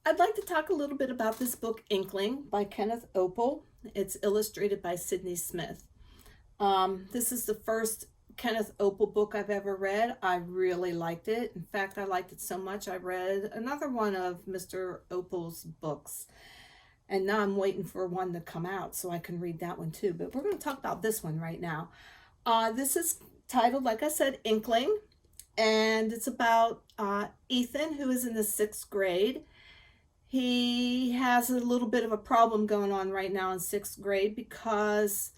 I'd like to talk a little bit about this book, Inkling, by Kenneth Oppel. It's illustrated by Sydney Smith. This is the first Kenneth Oppel book I've ever read. I really liked it. In fact, I liked it so much I read another one of Mr. Oppel's books. And now I'm waiting for one to come out so I can read that one too. But we're going to talk about this one right now. This is titled, like I said, Inkling. And it's about Ethan, who is in the 6th grade. He has a little bit of a problem going on right now in 6th grade because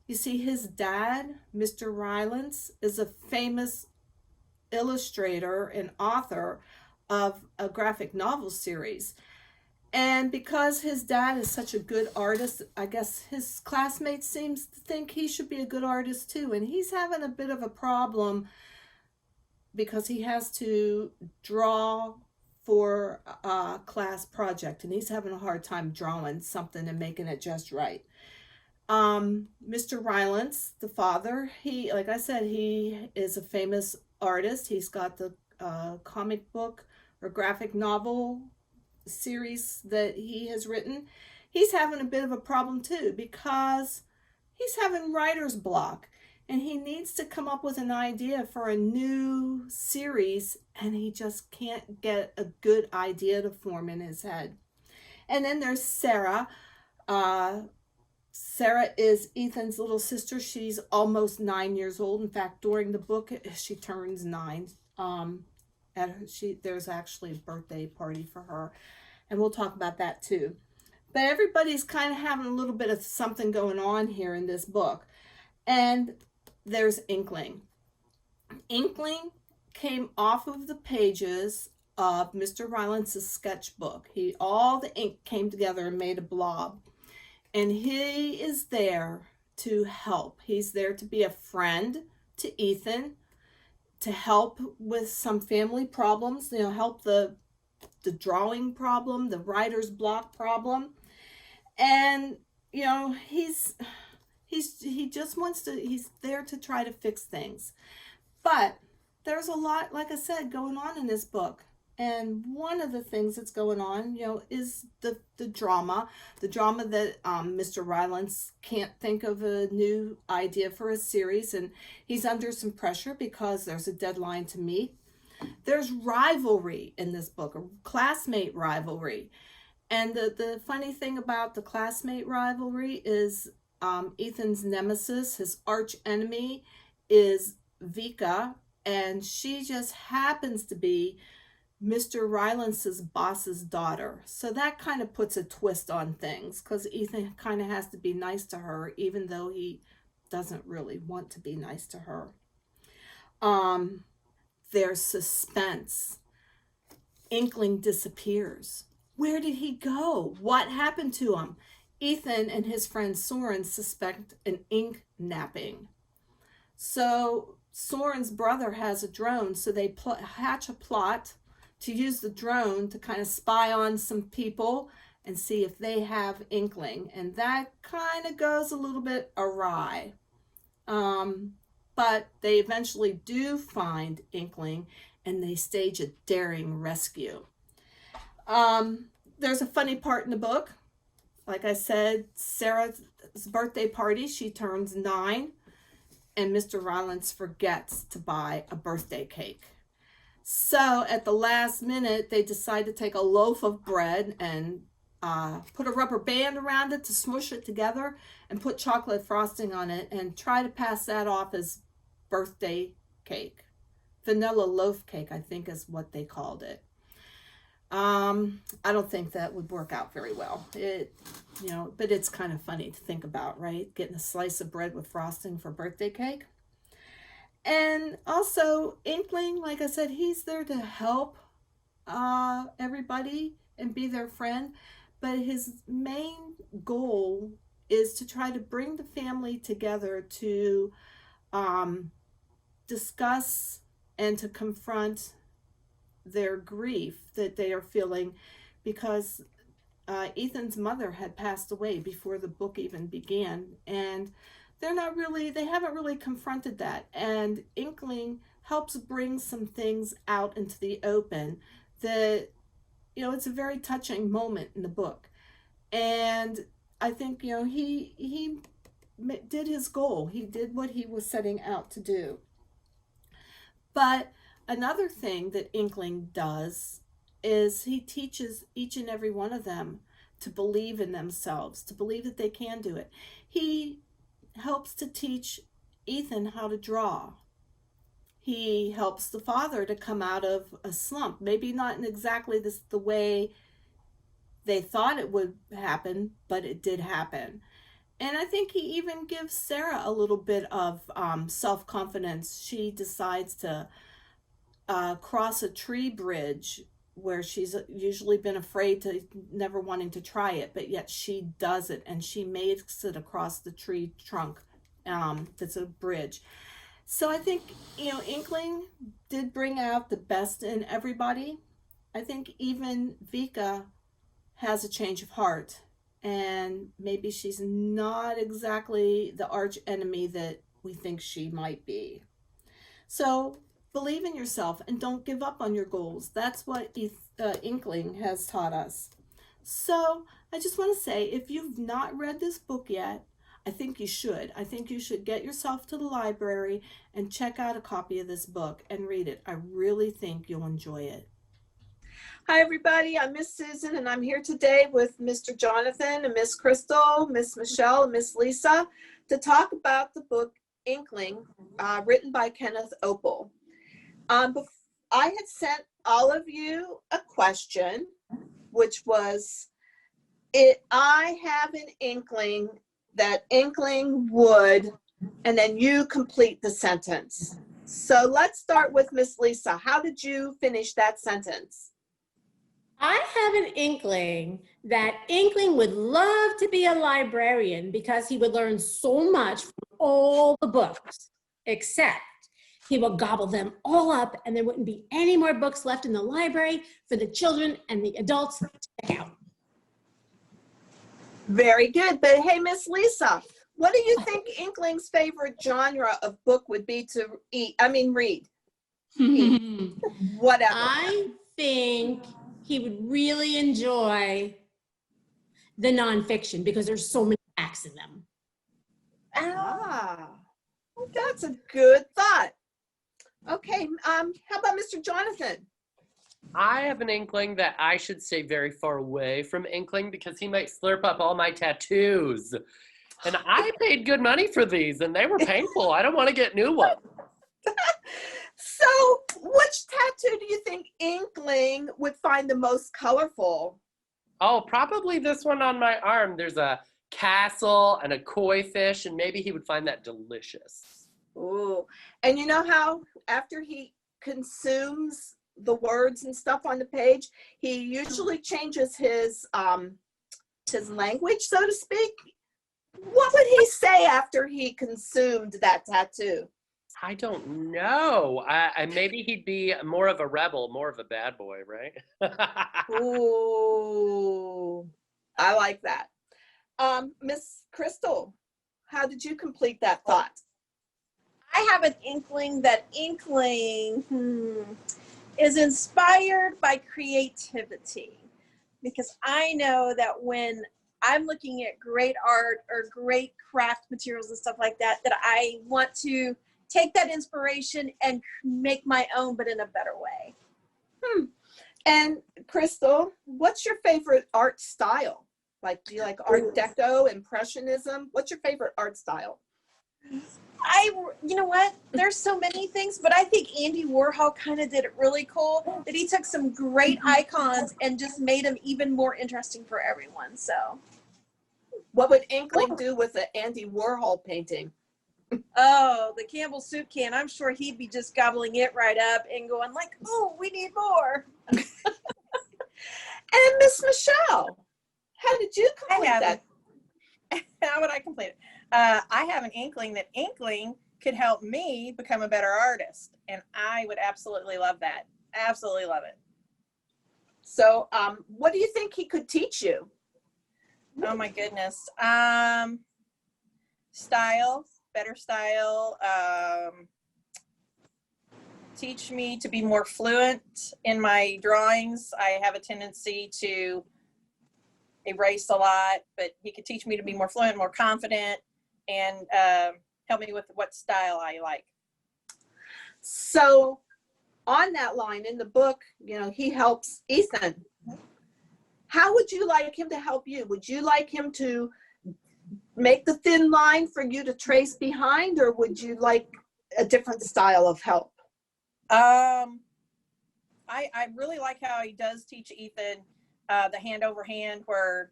you see his dad, Mr. Rylance, is a famous illustrator and author of a graphic novel series. And because his dad is such a good artist, I guess his classmates seems to think he should be a good artist too. And he's having a bit of a problem because he has to draw for a class project, and he's having a hard time drawing something and making it just right. Mr. Rylance, the father, he, like I said, he is a famous artist. He's got the comic book or graphic novel series that he has written. He's having a bit of a problem too because he's having writer's block. And he needs to come up with an idea for a new series, and he just can't get a good idea to form in his head. And then there's Sarah. Sarah is Ethan's little sister. She's almost 9 years old. In fact, during the book, she turns 9. There's actually a birthday party for her, and we'll talk about that too. But everybody's kind of having a little bit of something going on here in this book. And there's Inkling. Inkling came off of the pages of Mr. Rylance's sketchbook. All the ink came together and made a blob. And he is there to help. He's there to be a friend to Ethan, to help with some family problems, help the drawing problem, the writer's block problem. And, he's there to try to fix things. But there's a lot, like I said, going on in this book. And one of the things that's going on, is the drama that Mr. Rylance can't think of a new idea for a series, and he's under some pressure because there's a deadline to meet. There's rivalry in this book, a classmate rivalry. And the funny thing about the classmate rivalry is Ethan's nemesis, his arch enemy, is Vika, and she just happens to be Mr. Rylance's boss's daughter. So that kind of puts a twist on things because Ethan kind of has to be nice to her, even though he doesn't really want to be nice to her. There's suspense. Inkling disappears. Where did he go? What happened to him? Ethan and his friend Soren suspect an ink napping. So Soren's brother has a drone, so they hatch a plot to use the drone to kind of spy on some people and see if they have Inkling. And that kind of goes a little bit awry. But they eventually do find Inkling, and they stage a daring rescue. There's a funny part in the book. Like I said, Sarah's birthday party, she turns 9, and Mr. Rylance forgets to buy a birthday cake. So at the last minute, they decide to take a loaf of bread and put a rubber band around it to smush it together and put chocolate frosting on it and try to pass that off as birthday cake. Vanilla loaf cake, I think, is what they called it. I don't think that would work out very well. But it's kind of funny to think about, right? Getting a slice of bread with frosting for birthday cake. And also, Inkling, like I said, he's there to help everybody and be their friend. But his main goal is to try to bring the family together to discuss and to confront their grief that they are feeling because Ethan's mother had passed away before the book even began, and they haven't really confronted that. And Inkling helps bring some things out into the open that it's a very touching moment in the book. And I think, he did his goal. He did what he was setting out to do. But another thing that Inkling does is he teaches each and every one of them to believe in themselves, to believe that they can do it. He helps to teach Ethan how to draw. He helps the father to come out of a slump. Maybe not in exactly the way they thought it would happen, but it did happen. And I think he even gives Sarah a little bit of self confidence. She decides to cross a tree bridge where she's usually been afraid to, never wanting to try it, but yet she does it, and she makes it across the tree trunk that's a bridge. So I think, Inkling did bring out the best in everybody. I think even Vika has a change of heart, and maybe she's not exactly the arch enemy that we think she might be. So believe in yourself and don't give up on your goals. That's what Inkling has taught us. So I just want to say, if you've not read this book yet, I think you should. I think you should get yourself to the library and check out a copy of this book and read it. I really think you'll enjoy it. Hi, everybody. I'm Miss Susan, and I'm here today with Mr. Jonathan and Miss Crystal, Miss Michelle, and Miss Lisa to talk about the book Inkling, written by Kenneth Oppel. I had sent all of you a question, which was, I have an inkling that Inkling would, and then you complete the sentence. So let's start with Miss Lisa. How did you finish that sentence? I have an inkling that Inkling would love to be a librarian because he would learn so much from all the books, except he would gobble them all up and there wouldn't be any more books left in the library for the children and the adults to check out. Very good. But hey, Miss Lisa, what do you think Inkling's favorite genre of book would be to read? Whatever. I think he would really enjoy the nonfiction because there's so many facts in them. That's a good thought. Okay, how about Mr. Jonathan? I have an inkling that I should stay very far away from Inkling because he might slurp up all my tattoos. And I paid good money for these and they were painful. I don't want to get new ones. So which tattoo do you think Inkling would find the most colorful? Oh, probably this one on my arm. There's a castle and a koi fish, and maybe he would find that delicious. Ooh, and you know how after he consumes the words and stuff on the page, he usually changes his language, so to speak. What would he say after he consumed that tattoo? I don't know. Maybe he'd be more of a rebel, more of a bad boy, right? Ooh, I like that. Miss Crystal, how did you complete that thought? I have an inkling that Inkling is inspired by creativity, because I know that when I'm looking at great art or great craft materials and stuff like that, that I want to take that inspiration and make my own, but in a better way. And Crystal, what's your favorite art style? Like, do you like Art Deco, Impressionism? What's your favorite art style? You know what? There's so many things, but I think Andy Warhol kind of did it really cool, that he took some great icons and just made them even more interesting for everyone. So what would Inkling do with an Andy Warhol painting? Oh, the Campbell soup can. I'm sure he'd be just gobbling it right up and going like, oh, we need more. And Miss Michelle, how did you complete that? How would I complete it? I have an inkling that Inkling could help me become a better artist. And I would absolutely love that. Absolutely love it. So what do you think he could teach you? Oh my goodness. Style, better style. teach me to be more fluent in my drawings. I have a tendency to erase a lot, but he could teach me to be more fluent, more confident, and help me with what style I like. So on that line in the book, you know, he helps Ethan. How would you like him to help you? Would you like him to make the thin line for you to trace behind, or would you like a different style of help? I really like how he does teach Ethan the hand over hand where,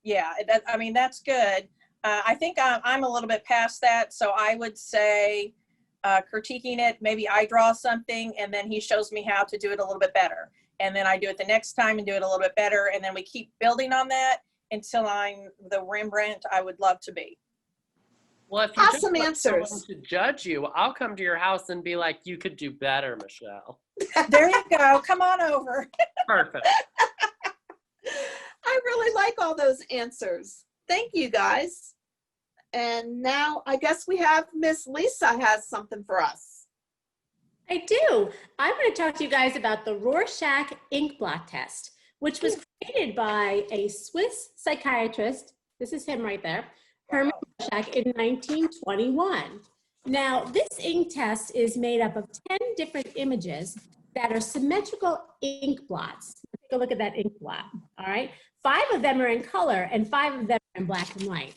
yeah, I mean, that's good. I think I'm a little bit past that. So I would say critiquing it, maybe I draw something and then he shows me how to do it a little bit better. And then I do it the next time and do it a little bit better. And then we keep building on that until I'm the Rembrandt I would love to be. Well, if you just Awesome want someone answers. to judge you, I'll come to your house and be like, you could do better, Michelle. There you go. Come on over. Perfect. I really like all those answers. Thank you, guys. And now I guess we have Miss Lisa has something for us. I do. I'm going to talk to you guys about the Rorschach Inkblot test, which was created by a Swiss psychiatrist. This is him right there, Hermann Rorschach, in 1921. Now, this ink test is made up of 10 different images that are symmetrical ink blots. Take a look at that ink blot, all right? 5 of them are in color and 5 of them are in black and white.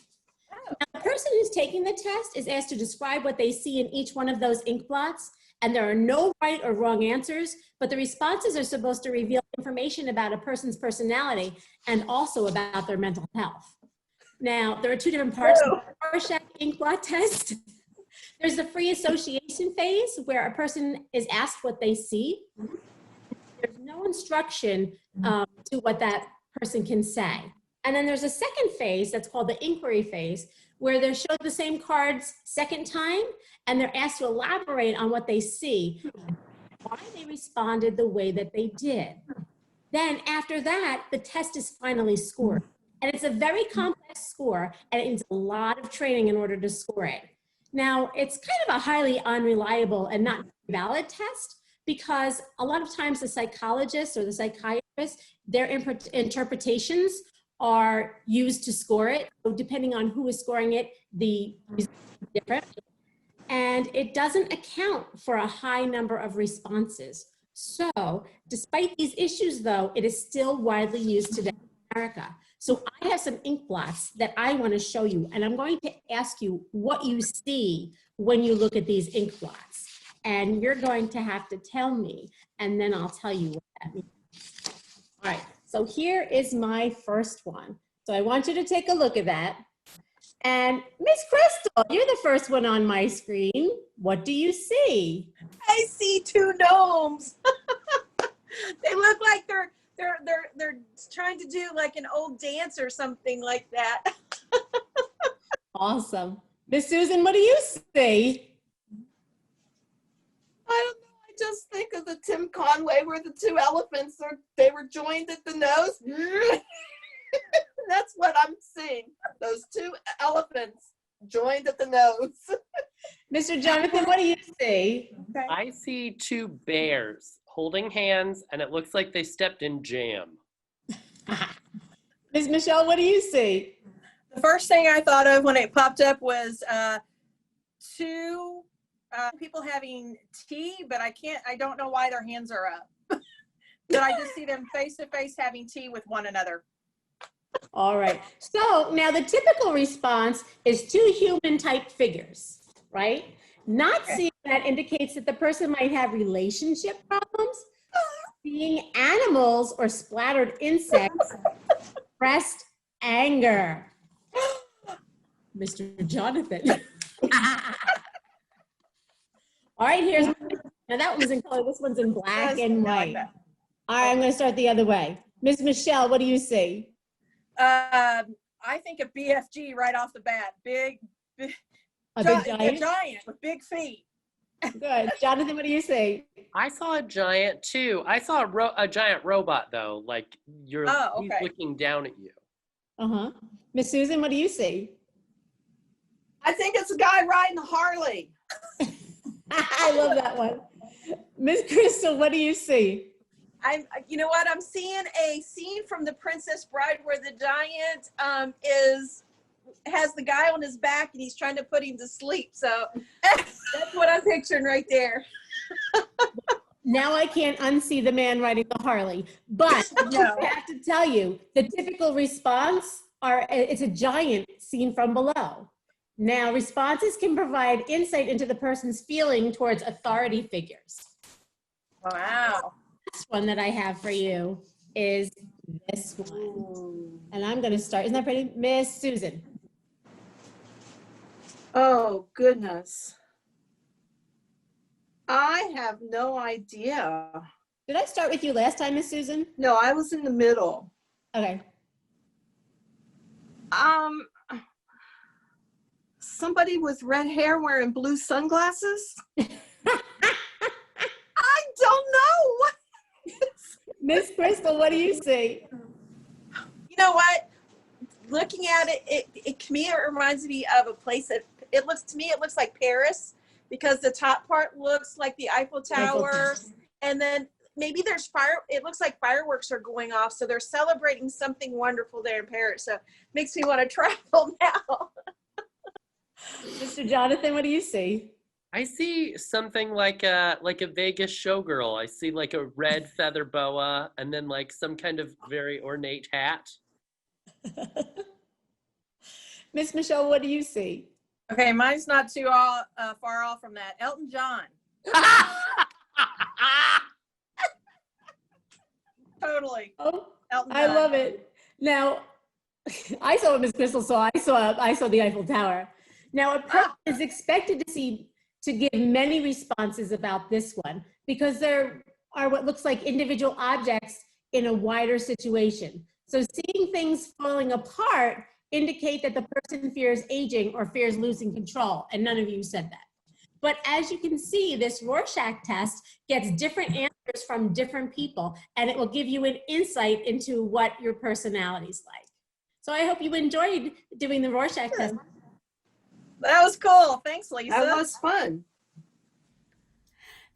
Now, the person who's taking the test is asked to describe what they see in each one of those ink blots, and there are no right or wrong answers, but the responses are supposed to reveal information about a person's personality and also about their mental health. Now, there are 2 different parts of the Rorschach Inkblot test. There's the free association phase where a person is asked what they see. There's no instruction to what that person can say. And then there's a second phase that's called the inquiry phase, where they're showed the same cards second time, and they're asked to elaborate on what they see, why they responded the way that they did. Then after that, the test is finally scored. And it's a very complex score, and it needs a lot of training in order to score it. Now, it's kind of a highly unreliable and not valid test, because a lot of times the psychologists or the psychiatrists, their interpretations are used to score it. So depending on who is scoring it, the results are different. And it doesn't account for a high number of responses. So despite these issues though, it is still widely used today in America. So I have some ink blots that I want to show you, and I'm going to ask you what you see when you look at these ink blots. And you're going to have to tell me, and then I'll tell you what that means. All right, so here is my first one. So I want you to take a look at that. And Miss Crystal, you're the first one on my screen. What do you see? I see 2 gnomes. They look like they're trying to do like an old dance or something like that. Awesome. Miss Susan, what do you see? I don't know. I just think of the Tim Conway where the 2 elephants they were joined at the nose. That's what I'm seeing. Those 2 elephants joined at the nose. Mr. Jonathan, what do you see? Okay. I see 2 bears holding hands, and it looks like they stepped in jam. Ms. Michelle, what do you see? The first thing I thought of when it popped up was 2 people having tea, but I don't know why their hands are up. But I just see them face to face having tea with one another. All right. So now the typical response is 2 human type figures, right? Not seeing that indicates that the person might have relationship problems. Seeing animals or splattered insects expressed anger. Mr. Jonathan. All right, here's now that one's in color. This one's in black and white. All right, I'm going to start the other way. Ms. Michelle, what do you see? I think of BFG right off the bat. Big A big giant? A giant with big feet. Good. Jonathan, what do you see? I saw a giant too. I saw a giant robot though, like he's looking down at you. Uh-huh. Miss Susan, what do you see? I think it's a guy riding a Harley. I love that one. Miss Crystal, what do you see? You know what? I'm seeing a scene from The Princess Bride where the giant has the guy on his back and he's trying to put him to sleep. So that's what I'm picturing right there. Now I can't unsee the man riding the Harley, but No. I have to tell you, the typical response it's a giant seen from below. Now, responses can provide insight into the person's feeling towards authority figures. Wow. This one that I have for you is this one. And I'm going to start. Isn't that pretty? Miss Susan. Oh, goodness. I have no idea. Did I start with you last time, Miss Susan? No, I was in the middle. Okay. Somebody with red hair wearing blue sunglasses? I don't know. Miss Crystal, what do you see? You know what? Looking at it to me, it reminds me of a place that it looks like Paris, because the top part looks like the Eiffel Tower, and then maybe there's it looks like fireworks are going off, so they're celebrating something wonderful there in Paris. So it makes me want to travel now. Mr. Jonathan, what do you see? I see something like a Vegas showgirl. I see like a red feather boa and then like some kind of very ornate hat. Miss Michelle, what do you see? Okay, mine's not too far off from that. Elton John. Totally. Oh, Elton I John. love it. Now, I saw what Miss Crystal saw. I saw the Eiffel Tower. Now, a person is expected to give many responses about this one because there are what looks like individual objects in a wider situation. So seeing things falling apart indicate that the person fears aging or fears losing control, and none of you said that. But as you can see, this Rorschach test gets different answers from different people, and it will give you an insight into what your personality's like. So I hope you enjoyed doing the Rorschach test. That was cool. Thanks, Lisa. That was fun.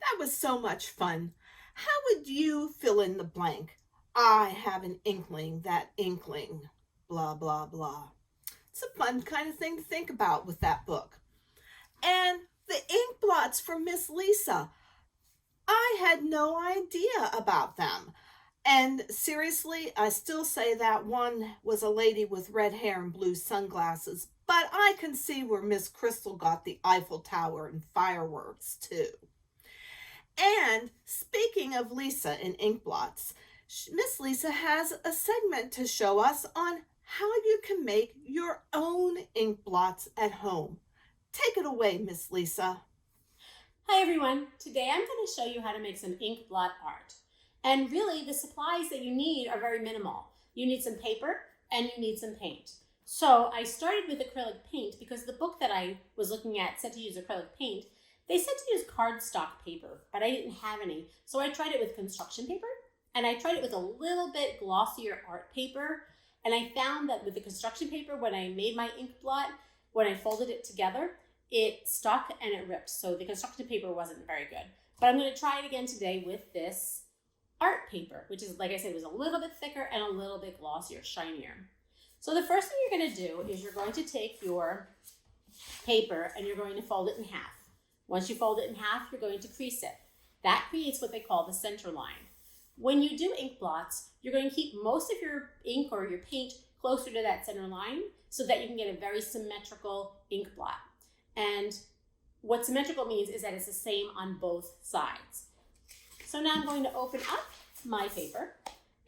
That was so much fun. How would you fill in the blank? I have an inkling that inkling, blah, blah, blah. It's a fun kind of thing to think about with that book. And the ink blots from Miss Lisa. I had no idea about them. And seriously, I still say that one was a lady with red hair and blue sunglasses, but I can see where Miss Crystal got the Eiffel Tower and fireworks too. And speaking of Lisa and Inkblots, Miss Lisa has a segment to show us on how you can make your own ink blots at home. Take it away, Miss Lisa. Hi everyone, today I'm going to show you how to make some ink blot art. And really the supplies that you need are very minimal. You need some paper and you need some paint. So I started with acrylic paint because the book that I was looking at said to use acrylic paint. They said to use cardstock paper, but I didn't have any. So I tried it with construction paper and I tried it with a little bit glossier art paper. And I found that with the construction paper, when I made my ink blot, when I folded it together, it stuck and it ripped. So the construction paper wasn't very good. But I'm going to try it again today with this art paper, which is, like I said, was a little bit thicker and a little bit glossier, shinier. So the first thing you're going to do is you're going to take your paper and you're going to fold it in half. Once you fold it in half, you're going to crease it. That creates what they call the center line. When you do ink blots, you're going to keep most of your ink or your paint closer to that center line so that you can get a very symmetrical ink blot. And what symmetrical means is that it's the same on both sides. So now I'm going to open up my paper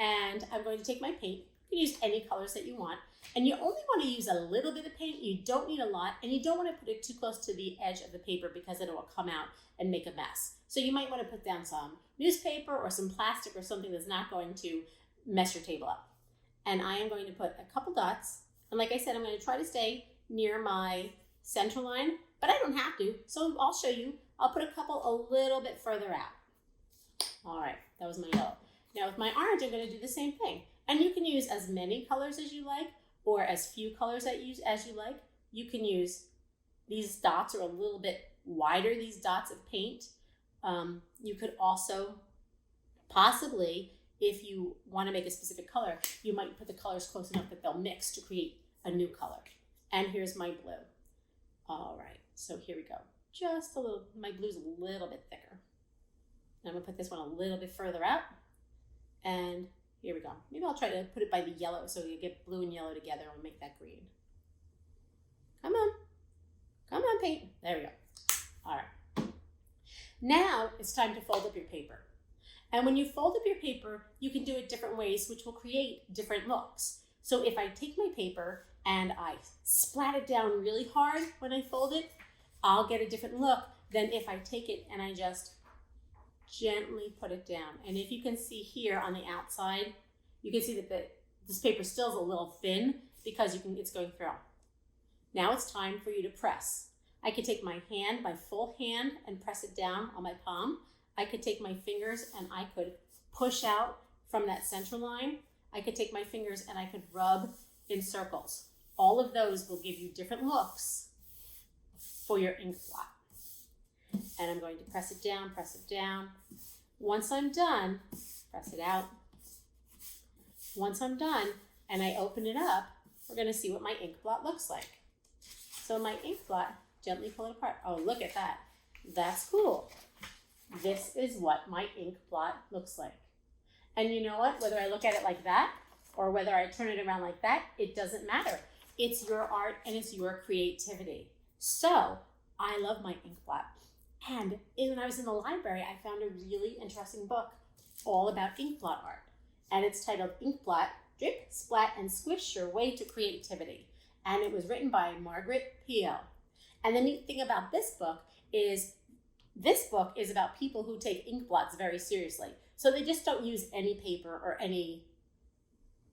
and I'm going to take my paint. You can use any colors that you want. And you only want to use a little bit of paint. You don't need a lot, and you don't want to put it too close to the edge of the paper because it will come out and make a mess. So you might want to put down some newspaper or some plastic or something that's not going to mess your table up. And I am going to put a couple dots. And like I said, I'm going to try to stay near my center line, but I don't have to. So I'll show you. I'll put a couple a little bit further out. All right, that was my yellow. Now with my orange, I'm going to do the same thing. And you can use as many colors as you like, or as few colors as you like. You can use these dots are a little bit wider, these dots of paint, You could also possibly, if you want to make a specific color, you might put the colors close enough that they'll mix to create a new color. And here's my blue. All right, so here we go. Just a little, my blue's a little bit thicker. And I'm gonna put this one a little bit further out. And here we go. Maybe I'll try to put it by the yellow so you get blue and yellow together and make that green. Come on, paint. There we go. All right. Now it's time to fold up your paper. And when you fold up your paper, you can do it different ways, which will create different looks. So if I take my paper and I splat it down really hard when I fold it, I'll get a different look than if I take it and I just gently put it down. And if you can see here on the outside, you can see that this paper still is a little thin because it's going through. Now it's time for you to press. I could take my hand, my full hand, and press it down on my palm. I could take my fingers and I could push out from that central line. I could take my fingers and I could rub in circles. All of those will give you different looks for your ink blot. And I'm going to press it down, press it down. Once I'm done, press it out. Once I'm done and I open it up, we're going to see what my ink blot looks like. So my ink blot, gently pull it apart. Oh, look at that. That's cool. This is what my ink blot looks like. And you know what? Whether I look at it like that or whether I turn it around like that, it doesn't matter. It's your art and it's your creativity. So I love my ink blot. And when I was in the library, I found a really interesting book all about inkblot art. And it's titled Inkblot, Drip, Splat, and Squish Your Way to Creativity. And it was written by Margaret Peel. And the neat thing about this book is about people who take inkblots very seriously. So they just don't use any paper or any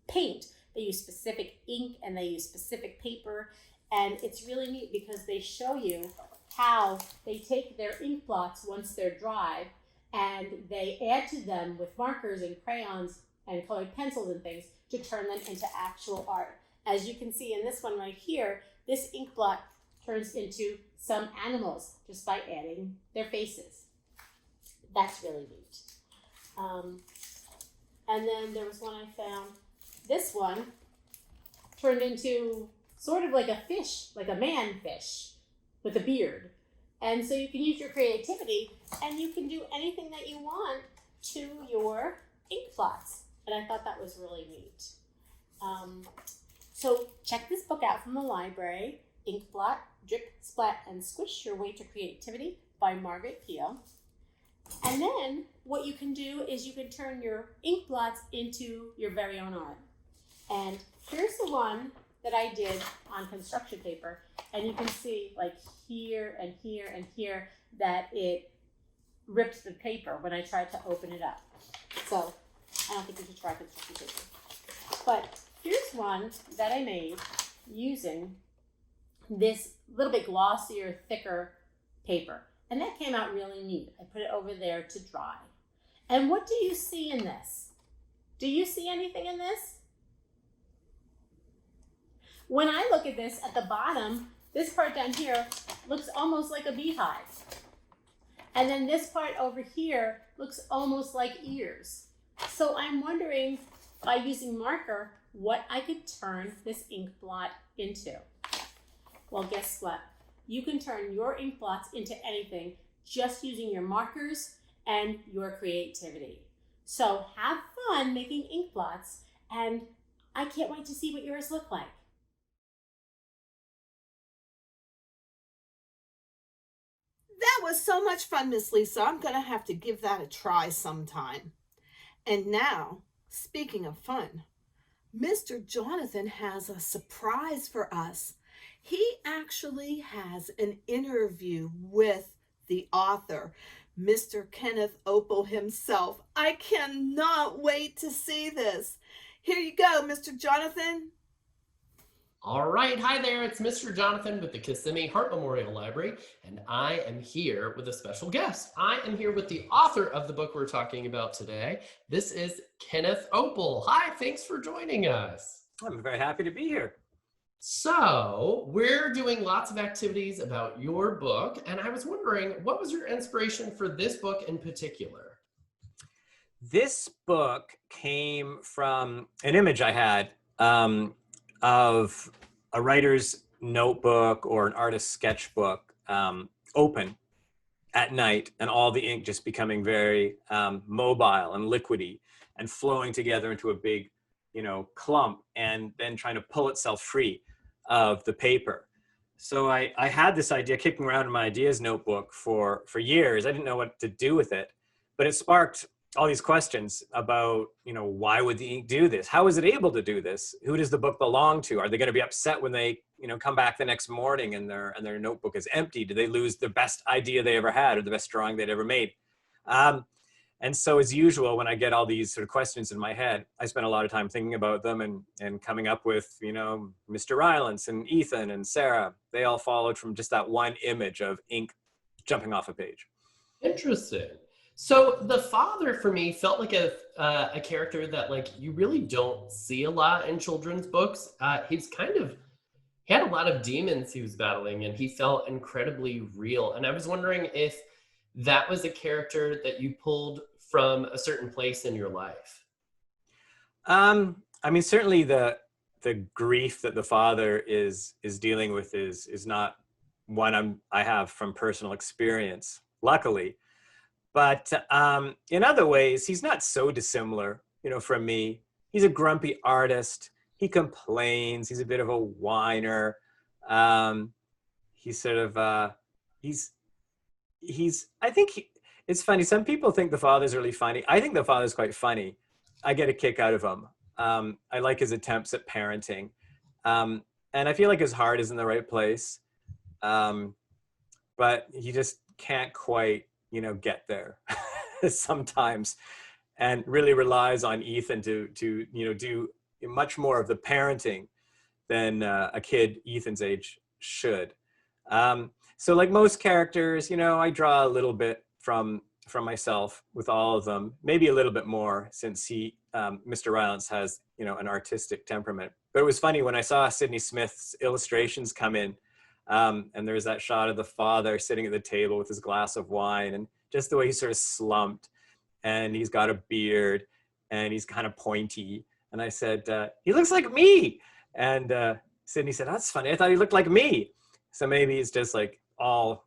paint. They use specific ink and they use specific paper. And it's really neat because they show you how they take their ink blots once they're dry and they add to them with markers and crayons and colored pencils and things to turn them into actual art. As you can see in this one right here, this ink blot turns into some animals just by adding their faces. That's really neat. And then there was one I found. This one turned into sort of like a fish, like a man fish with a beard. And so you can use your creativity and you can do anything that you want to your ink blots. And I thought that was really neat. So check this book out from the library, Inkblot, Drip, Splat, and Squish Your Way to Creativity by Margaret Peel. And then what you can do is you can turn your ink blots into your very own art. And here's the one that I did on construction paper. And you can see like here and here and here that it ripped the paper when I tried to open it up. So I don't think you should try construction paper. But here's one that I made using this little bit glossier, thicker paper. And that came out really neat. I put it over there to dry. And what do you see in this? Do you see anything in this? When I look at this at the bottom, this part down here looks almost like a beehive. And then this part over here looks almost like ears. So I'm wondering, by using marker, what I could turn this ink blot into. Well, guess what? You can turn your ink blots into anything just using your markers and your creativity. So have fun making ink blots, and I can't wait to see what yours look like. That was so much fun, Miss Lisa. I'm going to have to give that a try sometime. And now, speaking of fun, Mr. Jonathan has a surprise for us. He actually has an interview with the author, Mr. Kenneth Oppel himself. I cannot wait to see this. Here you go, Mr. Jonathan. All right, hi there, it's Mr. Jonathan with the Kissimmee Hart Memorial Library, and I am here with a special guest. I am here with the author of the book we're talking about today. This is Kenneth Oppel. Hi, thanks for joining us. I'm very happy to be here. So we're doing lots of activities about your book, and I was wondering, what was your inspiration for this book in particular? This book came from an image I had of a writer's notebook or an artist's sketchbook open at night, and all the ink just becoming very mobile and liquidy and flowing together into a big, clump, and then trying to pull itself free of the paper. So I had this idea kicking around in my ideas notebook for years. I didn't know what to do with it, but it sparked all these questions about, why would the ink do this? How is it able to do this? Who does the book belong to? Are they going to be upset when they, come back the next morning and their notebook is empty? Do they lose the best idea they ever had or the best drawing they'd ever made? And so as usual, when I get all these sort of questions in my head, I spend a lot of time thinking about them and coming up with, Mr. Rylance and Ethan and Sarah. They all followed from just that one image of ink jumping off a page. Interesting. So the father for me felt like a character that you really don't see a lot in children's books. He had a lot of demons he was battling, and he felt incredibly real. And I was wondering if that was a character that you pulled from a certain place in your life. Certainly the grief that the father is dealing with is not one I have from personal experience, luckily. But in other ways, he's not so dissimilar, from me. He's a grumpy artist. He complains. He's a bit of a whiner. He's sort of, it's funny. Some people think the father's really funny. I think the father's quite funny. I get a kick out of him. I like his attempts at parenting. And I feel like his heart is in the right place. But he just can't quite, get there sometimes, and really relies on Ethan to do much more of the parenting than a kid Ethan's age should. So like most characters, I draw a little bit from myself with all of them, maybe a little bit more since Mr. Rylance has, an artistic temperament. But it was funny when I saw Sydney Smith's illustrations come in, and there's that shot of the father sitting at the table with his glass of wine, and just the way he's sort of slumped, and he's got a beard, and he's kind of pointy. And I said, he looks like me. And Sydney said, that's funny. I thought he looked like me. So maybe it's just like all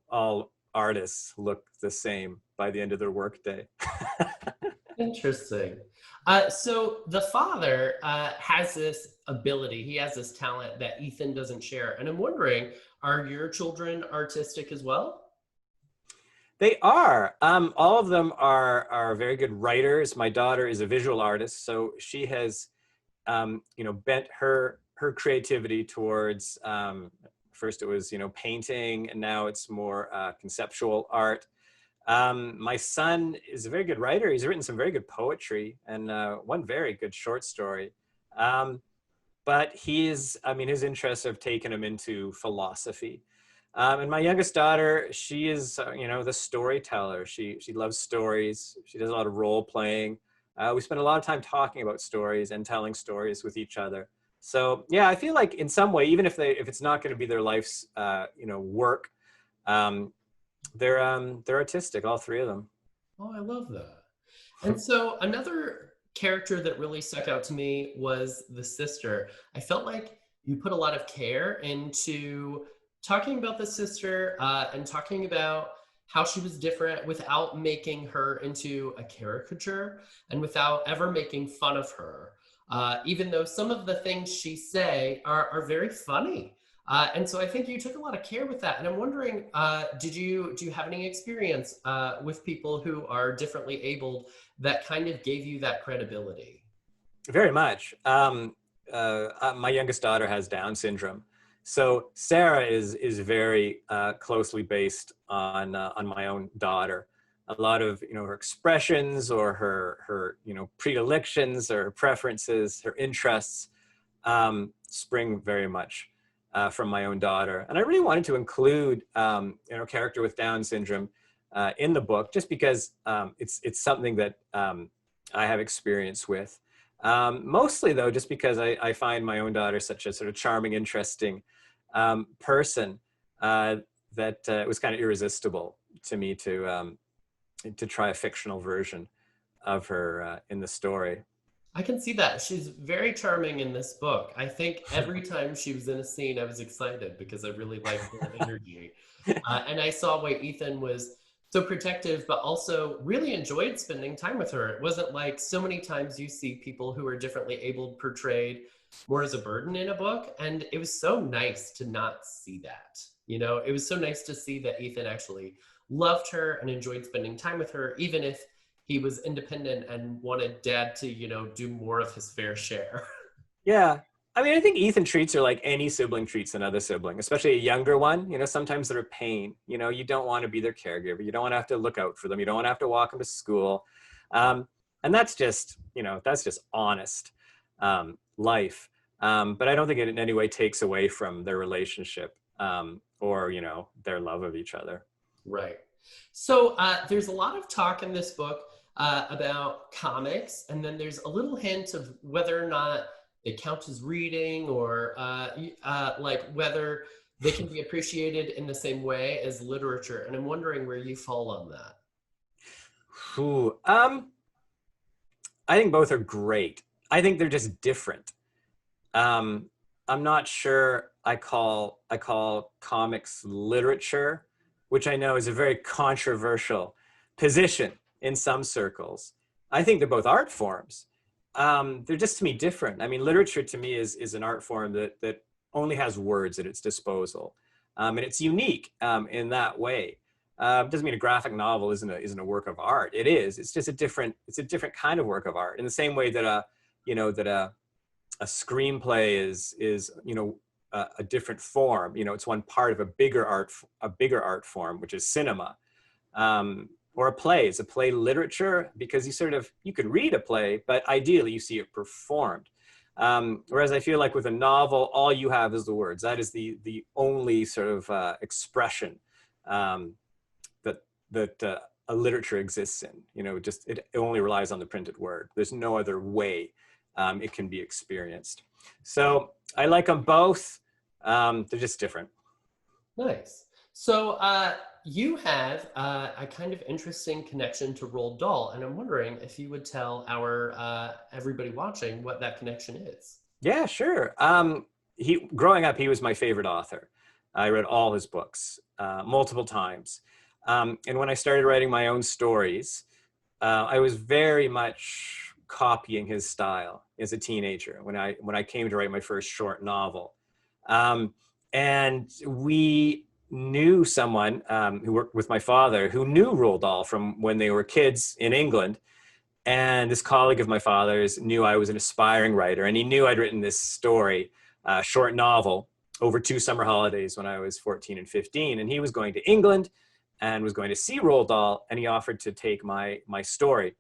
artists look the same by the end of their workday. Interesting. So the father has this ability. He has this talent that Ethan doesn't share. And I'm wondering, are your children artistic as well? They are. All of them are very good writers. My daughter is a visual artist, so she has, bent her creativity towards. First, it was painting, and now it's more conceptual art. My son is a very good writer. He's written some very good poetry and one very good short story. But his interests have taken him into philosophy. And my youngest daughter, she is, the storyteller. She loves stories. She does a lot of role playing. We spend a lot of time talking about stories and telling stories with each other. So yeah, I feel like in some way, even if it's not going to be their life's, work, they're artistic, all three of them. Oh, I love that. And so another character that really stuck out to me was the sister. I felt like you put a lot of care into talking about the sister and talking about how she was different without making her into a caricature and without ever making fun of her. Even though some of the things she say are very funny. And so I think you took a lot of care with that. And I'm wondering, do you have any experience with people who are differently abled that kind of gave you that credibility? Very much. My youngest daughter has Down syndrome. So Sarah is very closely based on my own daughter. A lot of her expressions or her predilections or her preferences, her interests spring very much from my own daughter. And I really wanted to include a character with Down syndrome in the book, just because it's something that I have experience with. Mostly though, just because I find my own daughter such a sort of charming, interesting person that it was kind of irresistible to me to try a fictional version of her in the story. I can see that. She's very charming in this book. I think every time she was in a scene, I was excited because I really liked her energy. And I saw why Ethan was so protective, but also really enjoyed spending time with her. It wasn't like so many times you see people who are differently abled portrayed more as a burden in a book. And it was so nice to not see that. You know, it was so nice to see that Ethan actually loved her and enjoyed spending time with her, even if he was independent and wanted dad to, you know, do more of his fair share. Yeah. I mean, I think Ethan treats her like any sibling treats another sibling, especially a younger one. You know, sometimes they're a pain. You know, you don't want to be their caregiver. You don't want to have to look out for them. You don't want to have to walk them to school. And that's just, you know, that's just honest life. But I don't think it in any way takes away from their relationship or, you know, their love of each other. Right. So there's a lot of talk in this book about comics, and then there's a little hint of whether or not they count as reading or like whether they can be appreciated in the same way as literature. And I'm wondering where you fall on that. Ooh, I think both are great. I think they're just different. I'm not sure I call comics literature, which I know is a very controversial position in some circles. I think they're both art forms. They're just, to me, different. I mean, literature to me is an art form that only has words at its disposal. And it's unique in that way. It doesn't mean a graphic novel isn't a work of art. It is. It's just a different kind of work of art. In the same way that a screenplay is you know, a different form. You know, it's one part of a bigger art form, which is cinema. Or a play. Is a play literature? Because you could read a play, but ideally you see it performed. Whereas I feel like with a novel, all you have is the words. That is the only sort of expression that a literature exists in. You know, just it only relies on the printed word. There's no other way it can be experienced. So I like them both. They're just different. Nice. So you have a kind of interesting connection to Roald Dahl, and I'm wondering if you would tell our everybody watching what that connection is. Yeah, sure. Growing up, he was my favorite author. I read all his books multiple times. And when I started writing my own stories, I was very much copying his style as a teenager when I came to write my first short novel. And we knew someone who worked with my father who knew Roald Dahl from when they were kids in England. And this colleague of my father's knew I was an aspiring writer, and he knew I'd written this story, short novel, over 2 summer holidays when I was 14 and 15. And he was going to England and was going to see Roald Dahl, and he offered to take my story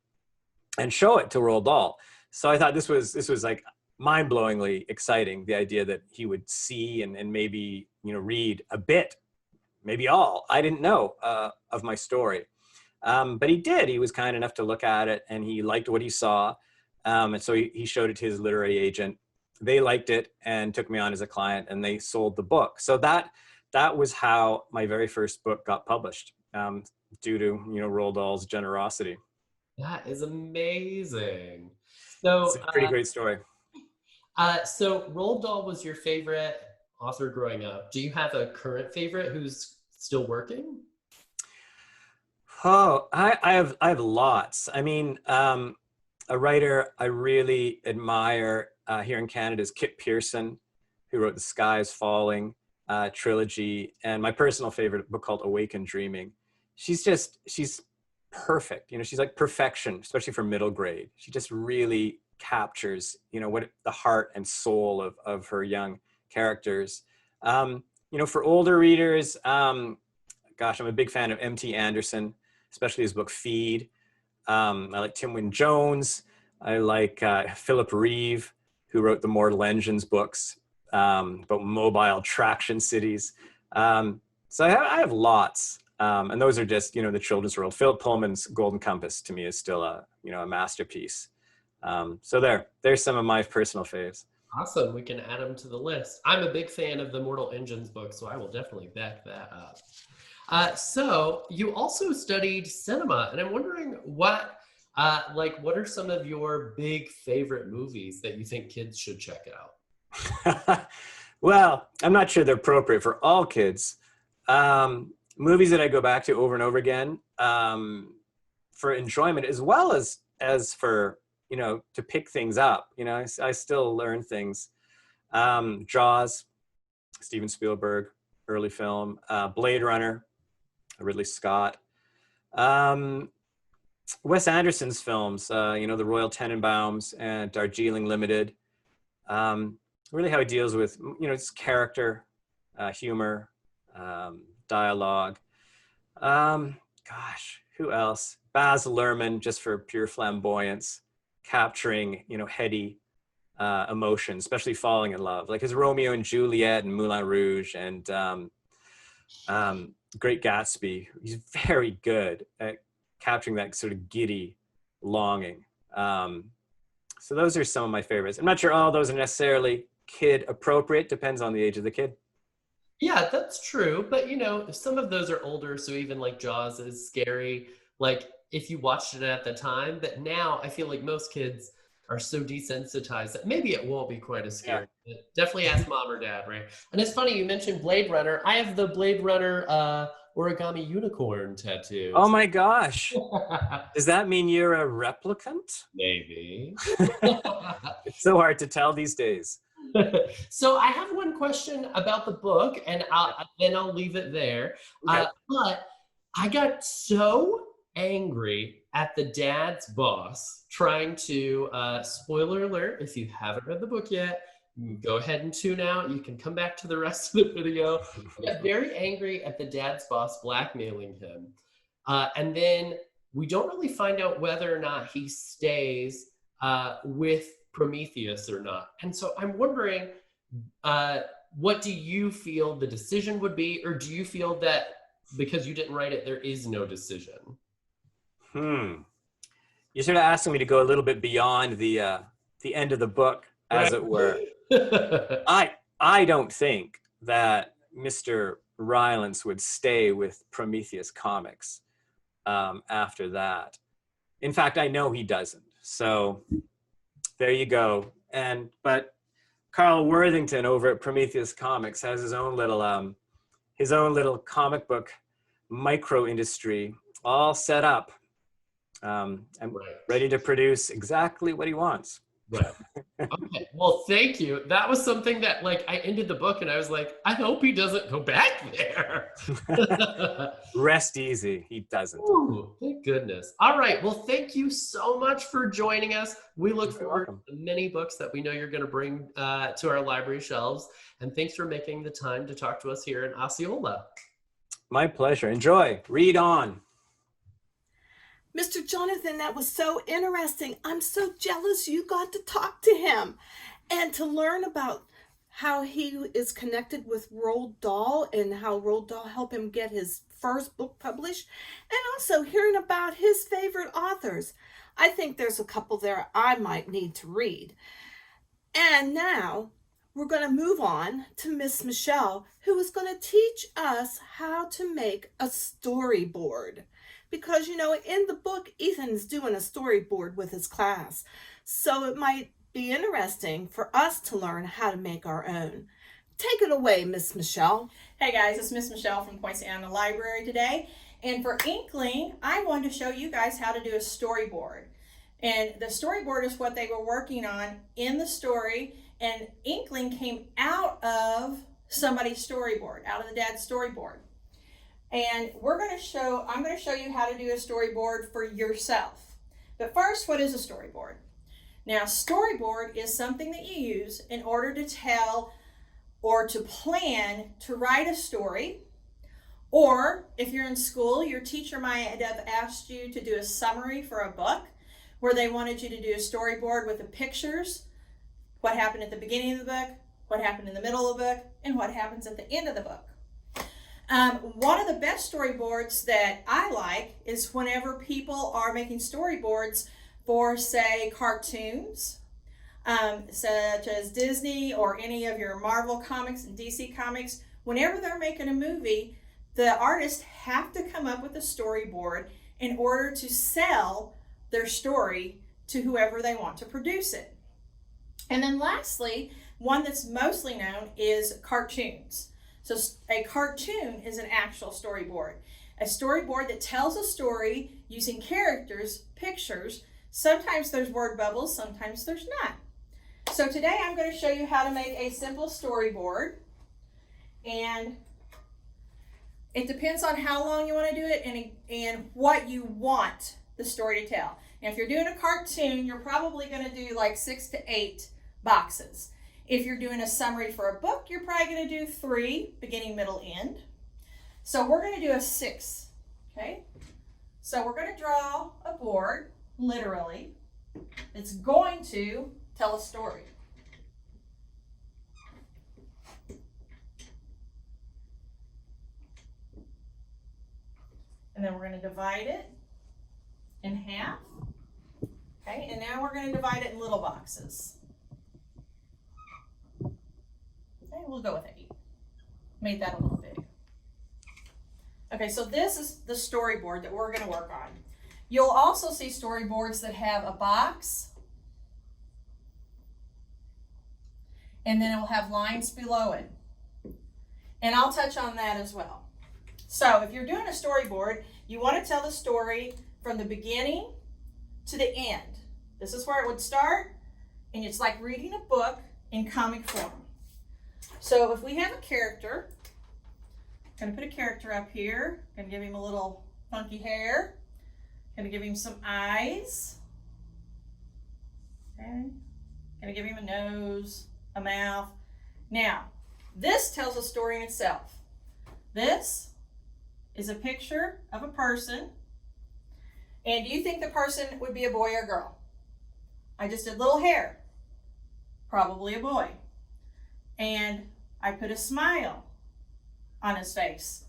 and show it to Roald Dahl. So I thought this was like mind-blowingly exciting, the idea that he would see and maybe, you know, read a bit, maybe all, I didn't know, of my story. But he did. He was kind enough to look at it, and he liked what he saw. And so he showed it to his literary agent. They liked it and took me on as a client, and they sold the book. So that was how my very first book got published, due to, you know, Roald Dahl's generosity. That is amazing. So It's a pretty great story. So Roald Dahl was your favorite author growing up. Do you have a current favorite who's still working? Oh, I have lots. I mean, a writer I really admire here in Canada is Kit Pearson, who wrote the Sky is Falling trilogy, and my personal favorite book called Awaken Dreaming. She's perfect. You know, she's like perfection, especially for middle grade. She just really captures, you know, what the heart and soul of her young characters. You know, for older readers, gosh, I'm a big fan of M.T. Anderson, especially his book Feed. I like Tim Wynne-Jones. I like Philip Reeve, who wrote the Mortal Engines books about mobile traction cities. So I have lots. And those are just, you know, the children's world. Philip Pullman's Golden Compass to me is still a masterpiece. So there's some of my personal faves. Awesome. We can add them to the list. I'm a big fan of the Mortal Engines book, so I will definitely back that up. So you also studied cinema, and I'm wondering what are some of your big favorite movies that you think kids should check out? Well, I'm not sure they're appropriate for all kids. Movies that I go back to over and over again for enjoyment, as well as for, to pick things up. I still learn things. Jaws, Steven Spielberg, early film. Blade Runner, Ridley Scott. Wes Anderson's films, the Royal Tenenbaums and Darjeeling Limited. Really how he deals with, its character, humor, dialogue. Who else? Baz Luhrmann, just for pure flamboyance, capturing, heady emotion, especially falling in love, like his Romeo and Juliet and Moulin Rouge and Great Gatsby. He's very good at capturing that sort of giddy longing. So those are some of my favorites. I'm not sure all those are necessarily kid appropriate, depends on the age of the kid. Yeah, that's true. But, some of those are older. So even like Jaws is scary, like if you watched it at the time. But now I feel like most kids are so desensitized that maybe it won't be quite as scary. Yeah. But definitely ask mom or dad, right? And it's funny, you mentioned Blade Runner. I have the Blade Runner origami unicorn tattoo. Oh my gosh. Does that mean you're a replicant? Maybe. It's so hard to tell these days. So I have one question about the book, and I'll leave it there. Okay. But I got so angry at the dad's boss trying to, spoiler alert, if you haven't read the book yet, go ahead and tune out. You can come back to the rest of the video. I got very angry at the dad's boss blackmailing him. And then we don't really find out whether or not he stays with Prometheus or not. And so I'm wondering, what do you feel the decision would be? Or do you feel that because you didn't write it, there is no decision? You're sort of asking me to go a little bit beyond the end of the book, as it were. I don't think that Mr. Rylance would stay with Prometheus Comics after that. In fact, I know he doesn't. So there you go. But Carl Worthington over at Prometheus Comics has his own little comic book micro industry all set up and ready to produce exactly what he wants. Right. Okay. Well, thank you. That was something that, I ended the book and I was like, I hope he doesn't go back there. Rest easy. He doesn't. Ooh, thank goodness. All right. Well, thank you so much for joining us. We look forward to the many books that we know you're going to bring to our library shelves. And thanks for making the time to talk to us here in Osceola. My pleasure. Enjoy. Read on. Mr. Jonathan, that was so interesting. I'm so jealous you got to talk to him and to learn about how he is connected with Roald Dahl and how Roald Dahl helped him get his first book published, and also hearing about his favorite authors. I think there's a couple there I might need to read. And now we're going to move on to Miss Michelle, who is going to teach us how to make a storyboard. Because, in the book, Ethan's doing a storyboard with his class. So it might be interesting for us to learn how to make our own. Take it away, Miss Michelle. Hey guys, it's Miss Michelle from Poinciana Library today. And for Inkling, I wanted to show you guys how to do a storyboard. And the storyboard is what they were working on in the story. And Inkling came out of somebody's storyboard, out of the dad's storyboard. And I'm going to show you how to do a storyboard for yourself. But first, what is a storyboard? Now, storyboard is something that you use in order to tell or to plan to write a story. Or if you're in school, your teacher might have asked you to do a summary for a book where they wanted you to do a storyboard with the pictures, what happened at the beginning of the book, what happened in the middle of the book, and what happens at the end of the book. One of the best storyboards that I like is whenever people are making storyboards for, say, cartoons, such as Disney or any of your Marvel comics and DC comics. Whenever they're making a movie, the artists have to come up with a storyboard in order to sell their story to whoever they want to produce it. And then lastly, one that's mostly known is cartoons. So a cartoon is an actual storyboard. A storyboard that tells a story using characters, pictures. Sometimes there's word bubbles, sometimes there's not. So today I'm going to show you how to make a simple storyboard. And it depends on how long you want to do it and what you want the story to tell. Now, if you're doing a cartoon, you're probably going to do like 6 to 8 boxes. If you're doing a summary for a book, you're probably going to do 3, beginning, middle, end. So we're going to do a 6, okay? So we're going to draw a board, literally. It's going to tell a story. And then we're going to divide it in half. Okay, and now we're going to divide it in little boxes. Okay, we'll go with 8. Made that a little big. Okay, so this is the storyboard that we're going to work on. You'll also see storyboards that have a box, and then it will have lines below it. And I'll touch on that as well. So if you're doing a storyboard, you want to tell the story from the beginning to the end. This is where it would start, and it's like reading a book in comic form. So if we have a character, I'm going to put a character up here. I'm going to give him a little funky hair. I'm going to give him some eyes. Okay. I'm going to give him a nose, a mouth. Now, this tells a story in itself. This is a picture of a person. And do you think the person would be a boy or girl? I just did little hair. Probably a boy. And I put a smile on his face.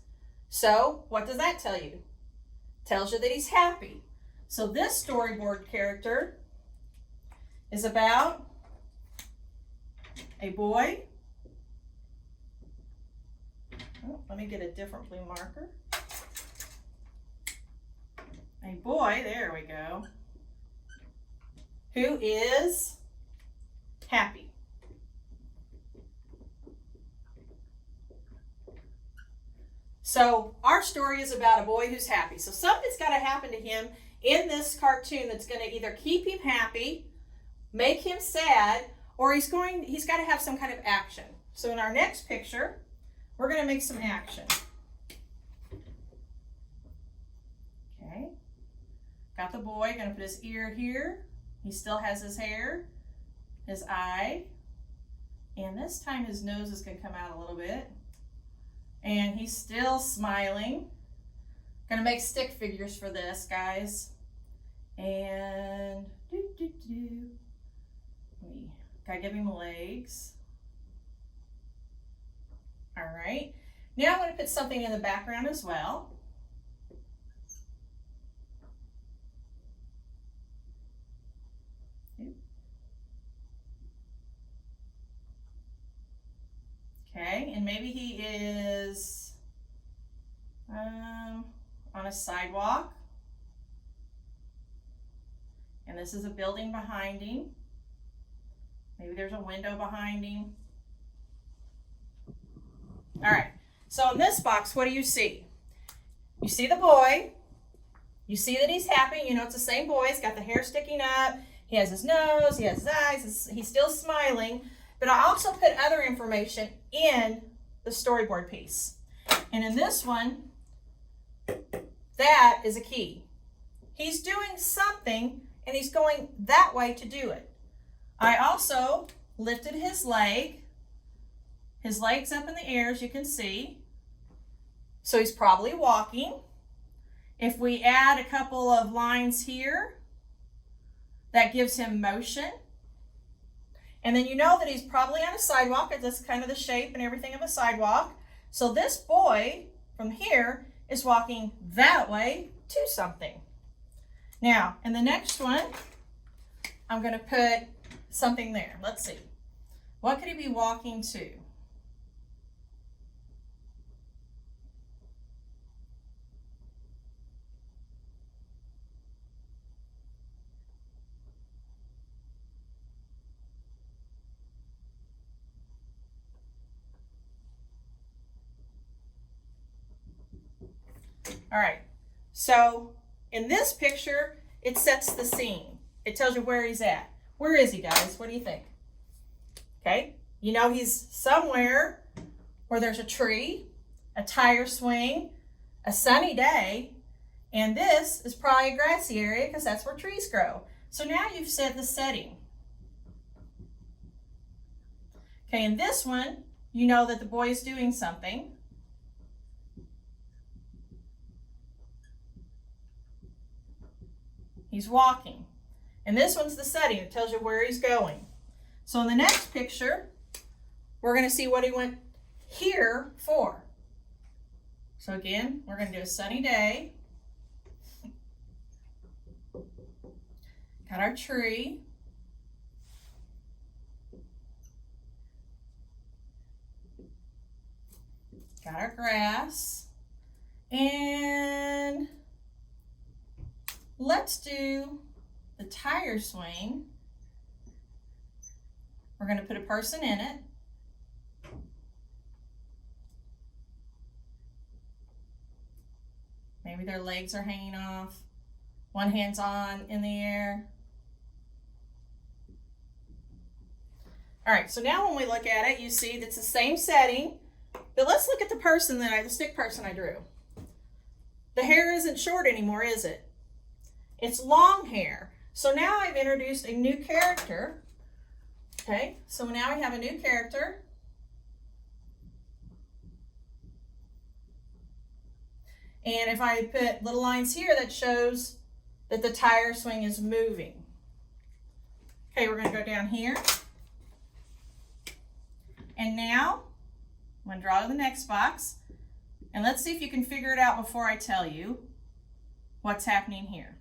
So what does that tell you? Tells you that he's happy. So this storyboard character is about a boy. Oh, let me get a different blue marker. A boy, there we go, who is happy. So our story is about a boy who's happy. So something's got to happen to him in this cartoon that's going to either keep him happy, make him sad, or he's got to have some kind of action. So in our next picture, we're going to make some action. Okay. Got the boy, going to put his ear here. He still has his hair, his eye, and this time his nose is going to come out a little bit. And he's still smiling. Gonna make stick figures for this, guys. And gotta give him legs. All right. Now I'm gonna put something in the background as well. Okay, and maybe he is on a sidewalk. And this is a building behind him. Maybe there's a window behind him. All right, so in this box, what do you see? You see the boy. You see that he's happy. You know it's the same boy. He's got the hair sticking up. He has his nose. He has his eyes. He's still smiling. But I also put other information in the storyboard piece. And in this one, that is a key. He's doing something and he's going that way to do it. I also lifted his leg. His leg's up in the air, as you can see. So he's probably walking. If we add a couple of lines here, that gives him motion. And then you know that he's probably on a sidewalk. That's kind of the shape and everything of a sidewalk. So this boy from here is walking that way to something. Now, in the next one, I'm going to put something there. Let's see. What could he be walking to? All right, so in this picture, it sets the scene. It tells you where he's at. Where is he, guys? What do you think? Okay, you know he's somewhere where there's a tree, a tire swing, a sunny day, and this is probably a grassy area because that's where trees grow. So now you've set the setting. Okay, in this one, you know that the boy is doing something. He's walking. And this one's the setting. It tells you where he's going. So in the next picture, we're going to see what he went here for. So again, we're going to do a sunny day. Got our tree. Got our grass. And let's do the tire swing. We're going to put a person in it. Maybe their legs are hanging off. One hand's on in the air. All right, so now when we look at it, you see that's the same setting, but let's look at the person the stick person I drew. The hair isn't short anymore, is it? It's long hair. So now I've introduced a new character. Okay, so now we have a new character. And if I put little lines here, that shows that the tire swing is moving. Okay, we're going to go down here. And now I'm going to draw to the next box. And let's see if you can figure it out before I tell you what's happening here.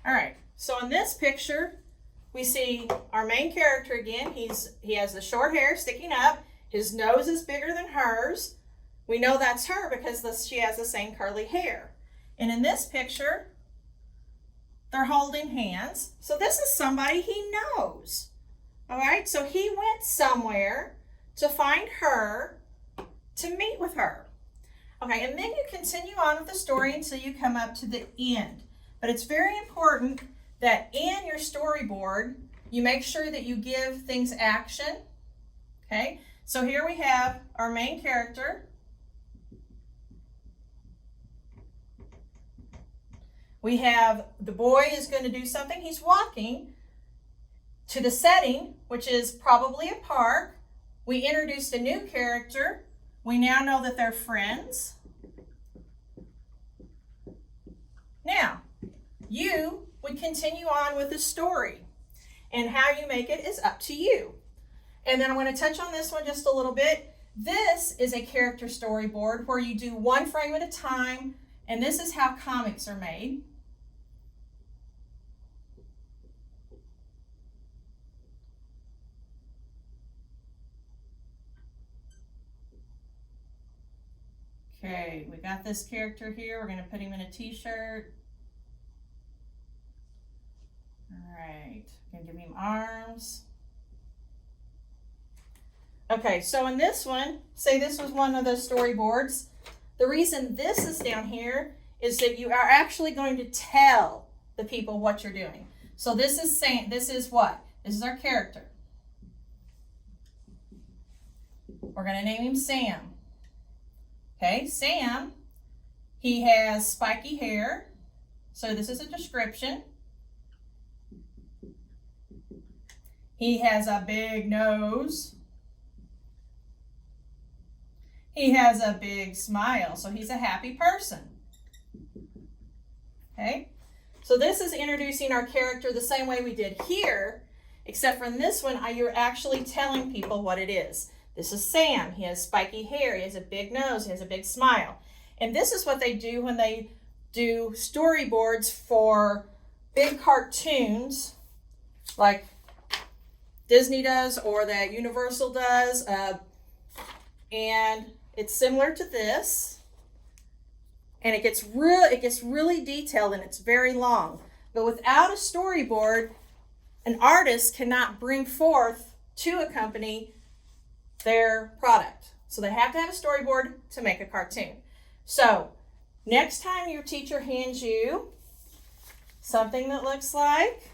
All right, so in this picture, we see our main character again. He has the short hair sticking up. His nose is bigger than hers. We know that's her because she has the same curly hair. And in this picture, they're holding hands. So this is somebody he knows. All right, so he went somewhere to find her, to meet with her. Okay, and then you continue on with the story until you come up to the end. But it's very important that in your storyboard, you make sure that you give things action. Okay, so here we have our main character. We have the boy is going to do something. He's walking to the setting, which is probably a park. We introduced a new character. We now know that they're friends. Now, you would continue on with the story, and how you make it is up to you. And then I'm going to touch on this one just a little bit. This is a character storyboard where you do one frame at a time, and this is how comics are made. Okay, we got this character here. We're going to put him in a t-shirt. All right, gonna give him arms. Okay, so in this one, say this was one of the storyboards. The reason this is down here is that you are actually going to tell the people what you're doing. So this is saying, this is what? This is our character. We're gonna name him Sam. Okay, Sam, he has spiky hair. So this is a description. He has a big nose. He has a big smile, so he's a happy person. Okay, so this is introducing our character the same way we did here, except for in this one, you're actually telling people what it is. This is Sam. He has spiky hair. He has a big nose. He has a big smile. And this is what they do when they do storyboards for big cartoons like Disney does or that Universal does. And it's similar to this. And it gets really detailed and it's very long. But without a storyboard, an artist cannot bring forth to a company their product. So they have to have a storyboard to make a cartoon. So next time your teacher hands you something that looks like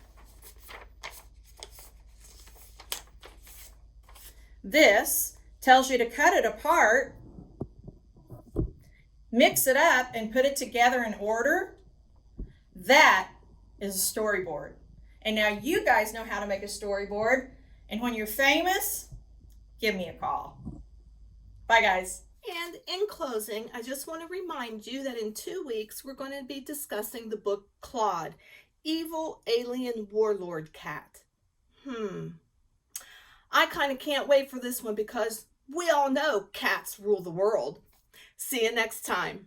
this, tells you to cut it apart, mix it up, and put it together in order, that is a storyboard. And now you guys know how to make a storyboard. And when you're famous, give me a call. Bye, guys. And in closing, I just want to remind you that in 2 weeks, we're going to be discussing the book Claude, Evil Alien Warlord Cat. I kind of can't wait for this one because we all know cats rule the world. See you next time.